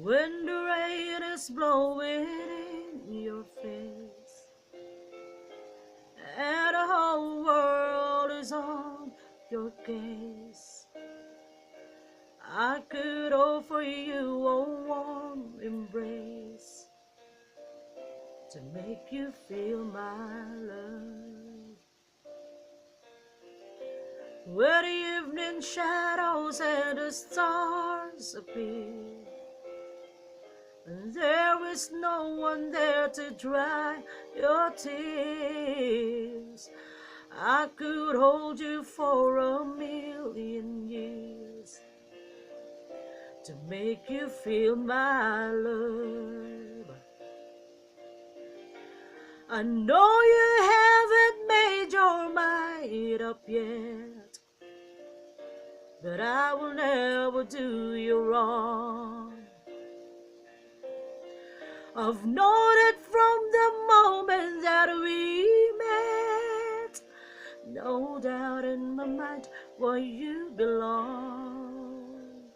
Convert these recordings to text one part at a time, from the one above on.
When the rain is blowing in your face and the whole world is on your case, I could offer you a warm embrace to make you feel my love. Where the evening shadows and the stars appear, and there is no one there to dry your tears, I could hold you for 1,000,000 years to make you feel my love. I know you haven't made your mind up yet, but I will never do you wrong. I've known it from the moment that we met, no doubt in my mind where you belong.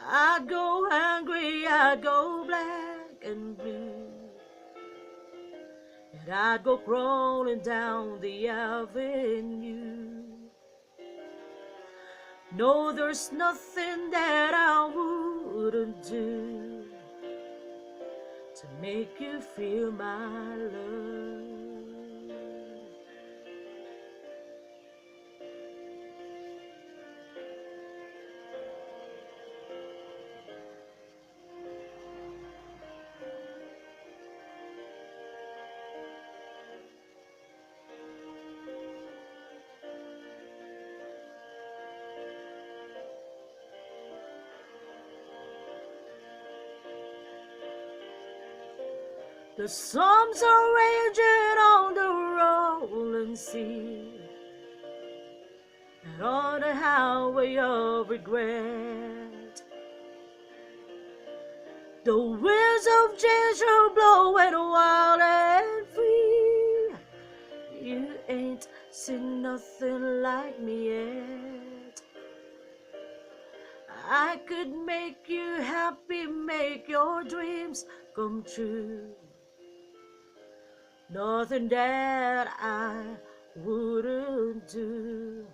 I go hungry, I go black and blue, and I go crawling down the avenue. No, there's nothing that I wouldn't do to make you feel my love. The storms are raging on the rolling sea, and on the highway of regret, the winds of change are blowing wild and free. You ain't seen nothing like me yet. I could make you happy, make your dreams come true. Nothing that I wouldn't do.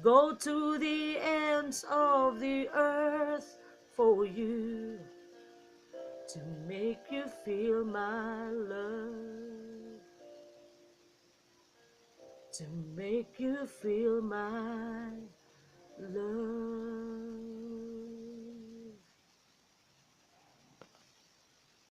Go to the ends of the earth for you to make you feel my love, to make you feel my love.